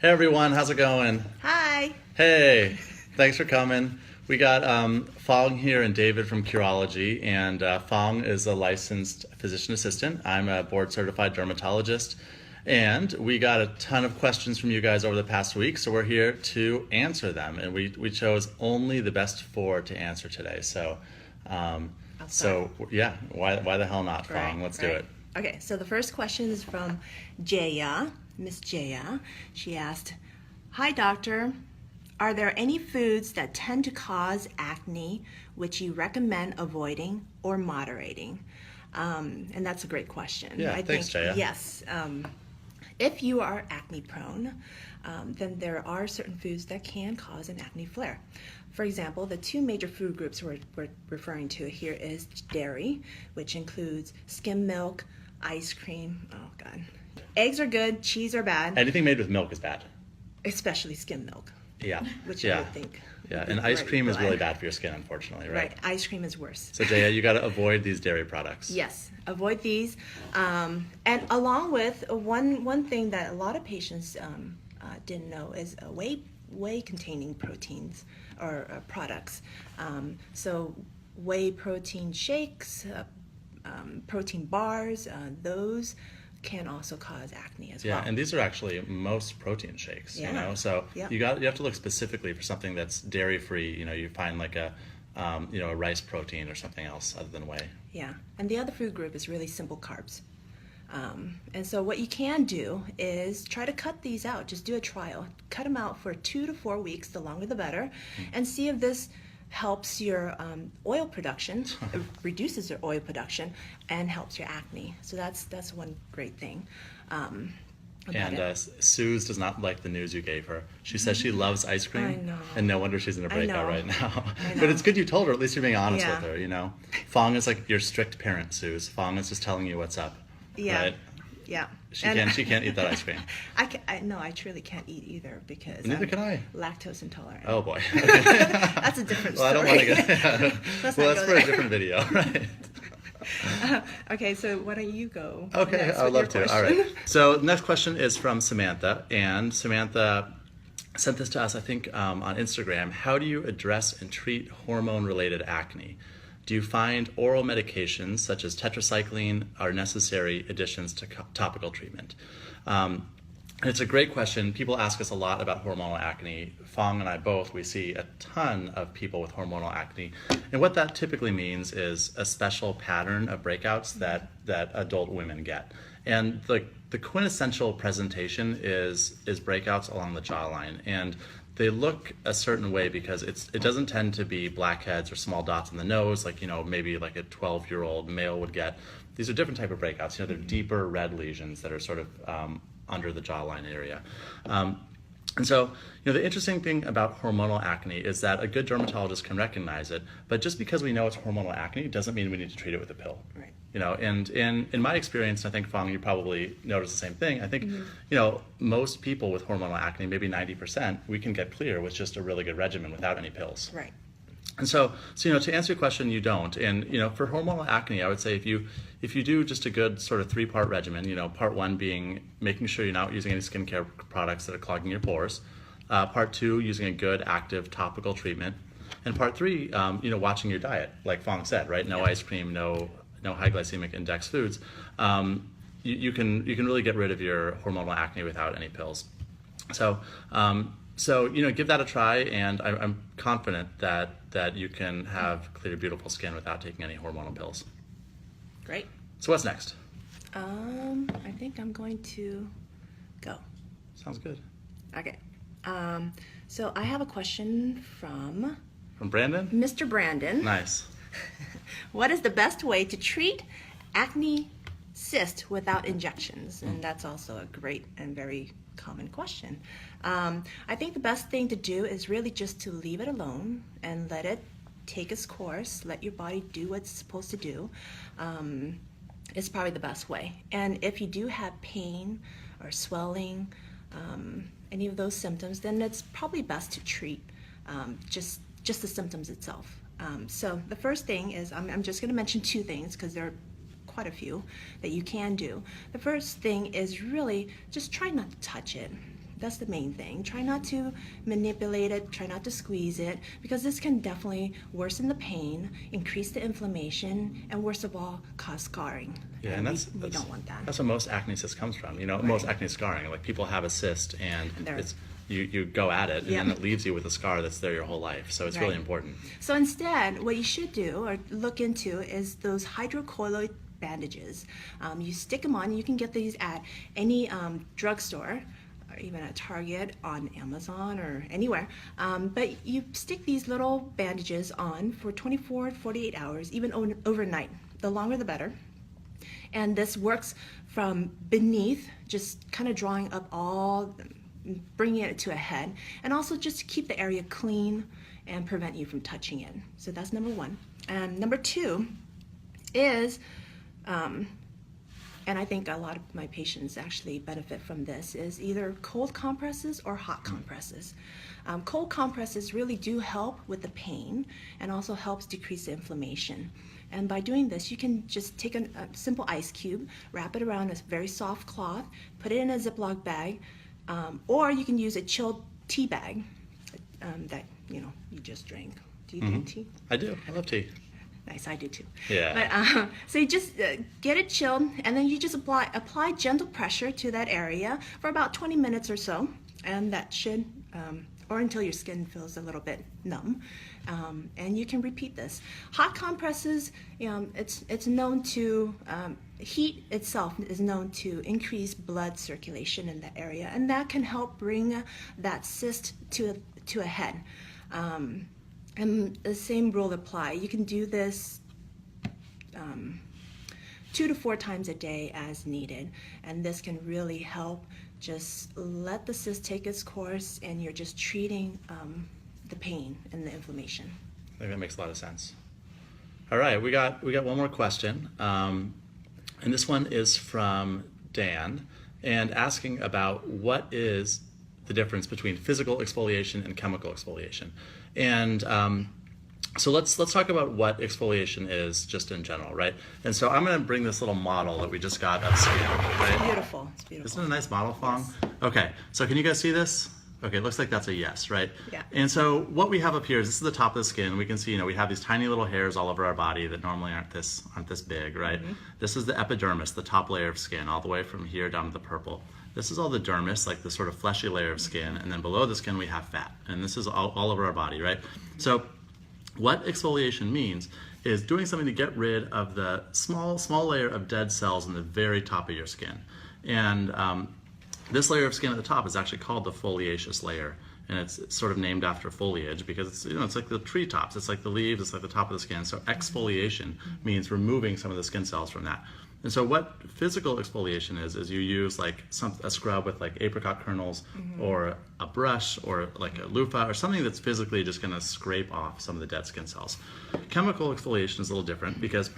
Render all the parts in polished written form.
Hey everyone, how's it going? Hi. Hey, thanks for coming. We got Fong here and David from Curology, and Fong is a licensed physician assistant. I'm a board certified dermatologist, and we got a ton of questions from you guys over the past week, so we're here to answer them, and we chose only the best four to answer today. So yeah, why the hell not, Fong? Let's do it. Okay, so the first question is from Jaya, Miss Jaya. She asked, "Hi doctor, are there any foods that tend to cause acne which you recommend avoiding or moderating?" And that's a great question. Yeah, thanks, Jaya. Yes. If you are acne prone, then there are certain foods that can cause an acne flare. For example, the two major food groups we're referring to here is dairy, which includes skim milk, ice cream. Oh God. Eggs are good, cheese are bad. Anything made with milk is bad. Especially skim milk. Yeah. Which yeah. I would think. Yeah, and ice cream is really bad for your skin, unfortunately, right? Right, ice cream is worse. So Jaya, you got to avoid these dairy products. Yes, avoid these. And along with one thing that a lot of patients didn't know is whey containing proteins or products. So whey protein shakes, protein bars, those can also cause acne as well. Yeah, and these are actually most protein shakes, Yeah. you know. So Yep. you have to look specifically for something that's dairy free. You know, you find like a rice protein or something else other than whey. Yeah, and the other food group is really simple carbs. And so what you can do is try to cut these out. Just do a trial. Cut them out for 2 to 4 weeks, the longer the better, and see if this helps your oil production, reduces your oil production, and helps your acne. So that's one great thing. Suze does not like the news you gave her. She says she loves ice cream. I know. And no wonder she's in a breakout know. right now. I know. But it's good you told her. At least you're being honest Yeah. with her, you know. Fong is like your strict parent, Suze. Fong is just telling you what's up. Yeah. Right? Yeah. She can't eat that ice cream. I truly can't eat either because Neither I'm can I. lactose intolerant. Oh boy. That's a different Well, story. I don't want to get. Let's Well, not that's go for there. a different video, right? Okay, so why don't you go? Okay, next I would with love your to. All question? right. So the next question is from Samantha, and Samantha sent this to us, I think, on Instagram. How do you address and treat hormone-related acne? Do you find oral medications such as tetracycline are necessary additions to topical treatment? And it's a great question. People ask us a lot about hormonal acne. Fong and I both, we see a ton of people with hormonal acne. And what that typically means is a special pattern of breakouts that adult women get. And the quintessential presentation is breakouts along the jawline. And they look a certain way because it doesn't tend to be blackheads or small dots in the nose like, maybe like a 12-year-old male would get. These are different type of breakouts. They're deeper red lesions that are sort of under the jawline area. And so, the interesting thing about hormonal acne is that a good dermatologist can recognize it, but just because we know it's hormonal acne doesn't mean we need to treat it with a pill. Right. And in my experience, I think, Fong, you probably noticed the same thing. I think, most people with hormonal acne, maybe 90%, we can get clear with just a really good regimen without any pills. Right. And so to answer your question, you don't. And for hormonal acne, I would say if you do just a good sort of 3-part regimen, part 1 being making sure you're not using any skincare products that are clogging your pores. Part 2, using a good active topical treatment. And part 3, watching your diet, like Fong said, right? No ice cream, no high glycemic index foods. You can really get rid of your hormonal acne without any pills. So give that a try, and I'm confident that you can have clear, beautiful skin without taking any hormonal pills. Great. So what's next? I think I'm going to go. Sounds good. Okay. So I have a question from Brandon? Mr. Brandon. Nice. What is the best way to treat acne cyst without injections? And that's also a great and very common question. I think the best thing to do is really just to leave it alone and let it take its course, let your body do what it's supposed to do. It's probably the best way. And if you do have pain or swelling, any of those symptoms, then it's probably best to treat just the symptoms itself. So the first thing is, I'm just going to mention 2 things because there are quite a few that you can do. The first thing is really just try not to touch it. That's the main thing. Try not to manipulate it, try not to squeeze it, because this can definitely worsen the pain, increase the inflammation, and worst of all, cause scarring. Yeah, and we don't want that. That's what most acne cyst comes from. Most acne scarring. Like people have a cyst and it's you go at it and then it leaves you with a scar that's there your whole life. So it's really important. So instead, what you should do or look into is those hydrocolloid bandages. You stick them on. You can get these at any drugstore, or even at Target, on Amazon, or anywhere. But you stick these little bandages on for 24 to 48 hours, even overnight. The longer the better. And this works from beneath, just kind of drawing up bringing it to a head, and also just to keep the area clean and prevent you from touching it. So that's number one. And number two is, and I think a lot of my patients actually benefit from this, is either cold compresses or hot compresses. Cold compresses really do help with the pain and also helps decrease the inflammation. And by doing this, you can just take a simple ice cube, wrap it around a very soft cloth, put it in a Ziploc bag, or you can use a chilled tea bag that you just drink. Do you drink tea? I do. I love tea. Nice, I do too. Yeah. But so you just get it chilled, and then you just apply gentle pressure to that area for about 20 minutes or so, and that should, or until your skin feels a little bit numb, and you can repeat this. Hot compresses, it's known to, heat itself is known to increase blood circulation in that area, and that can help bring that cyst to a head. And the same rule apply. You can do this 2 to 4 times a day as needed, and this can really help just let the cyst take its course, and you're just treating the pain and the inflammation. I think that makes a lot of sense. All right, we got one more question, and this one is from Dan, and asking about what is the difference between physical exfoliation and chemical exfoliation. And so let's talk about what exfoliation is just in general, right? And so I'm going to bring this little model that we just got of skin, right? It's beautiful. It's beautiful. Isn't it a nice model, Fong? Yes. Okay, so can you guys see this? Okay, it looks like that's a yes, right? Yeah. And so what we have up here is this is the top of the skin. We can see, we have these tiny little hairs all over our body that normally aren't this big, right? Mm-hmm. This is the epidermis, the top layer of skin, all the way from here down to the purple. This is all the dermis, like the sort of fleshy layer of skin, and then below the skin we have fat, and this is all over our body, right? So what exfoliation means is doing something to get rid of the small layer of dead cells in the very top of your skin. And this layer of skin at the top is actually called the foliaceous layer, and it's sort of named after foliage because it's it's like the treetops, it's like the leaves, it's like the top of the skin. So exfoliation means removing some of the skin cells from that. And so what physical exfoliation is you use like a scrub with like apricot kernels or a brush or like a loofah or something that's physically just going to scrape off some of the dead skin cells. Chemical exfoliation is a little different because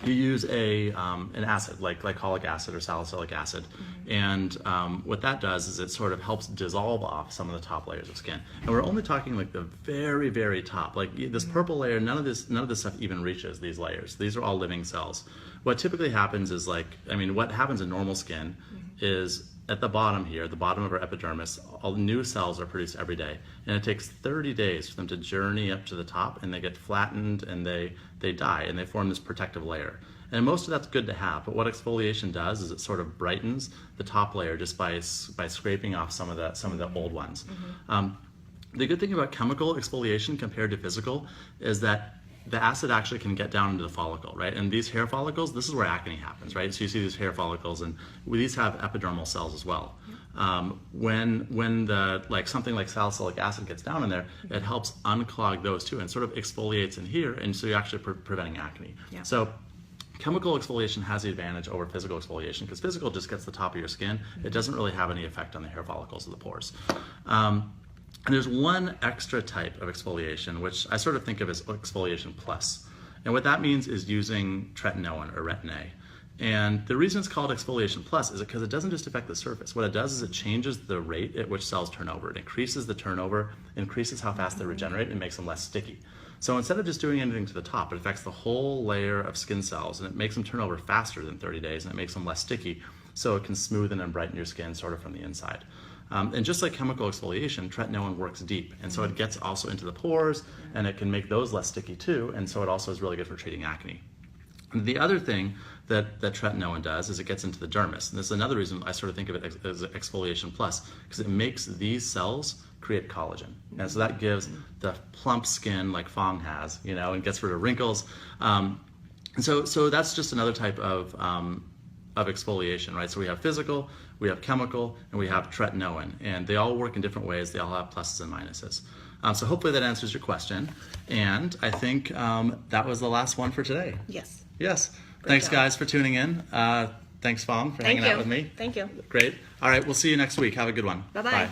you use an acid like glycolic acid or salicylic acid, and what that does is it sort of helps dissolve off some of the top layers of skin. And we're only talking like the very, very top, like this purple layer. None of this stuff even reaches these layers. These are all living cells. What typically happens is what happens in normal skin is at the bottom here, the bottom of our epidermis, all new cells are produced every day. And it takes 30 days for them to journey up to the top, and they get flattened and they die and they form this protective layer. And most of that's good to have, but what exfoliation does is it sort of brightens the top layer just by scraping off some of the old ones. The good thing about chemical exfoliation compared to physical is that the acid actually can get down into the follicle, right? And these hair follicles, this is where acne happens, right? So you see these hair follicles, and these have epidermal cells as well. When something like salicylic acid gets down in there, it helps unclog those too, and sort of exfoliates in here, and so you're actually preventing acne. Yeah. So chemical exfoliation has the advantage over physical exfoliation because physical just gets the top of your skin. It doesn't really have any effect on the hair follicles or the pores. And there's one extra type of exfoliation, which I sort of think of as exfoliation plus. And what that means is using tretinoin or Retin-A. And the reason it's called exfoliation plus is because it doesn't just affect the surface. What it does is it changes the rate at which cells turn over. It increases the turnover, increases how fast they regenerate, and makes them less sticky. So instead of just doing anything to the top, it affects the whole layer of skin cells, and it makes them turn over faster than 30 days, and it makes them less sticky, so it can smoothen and brighten your skin sort of from the inside. And just like chemical exfoliation, tretinoin works deep, and so it gets also into the pores, and it can make those less sticky too, and so it also is really good for treating acne. And the other thing that tretinoin does is it gets into the dermis, and this is another reason I sort of think of it as exfoliation plus, because it makes these cells create collagen, and so that gives the plump skin like Fong has, you know, and gets rid of wrinkles. And so that's just another type of exfoliation, right? So we have physical, we have chemical, and we have tretinoin, and they all work in different ways. They all have pluses and minuses. So hopefully that answers your question, and I think that was the last one for today. Yes. Yes. Thanks, guys, for tuning in. Thanks, Fong, for hanging out with me. Thank you. Great. All right, we'll see you next week. Have a good one. Bye-bye. Bye.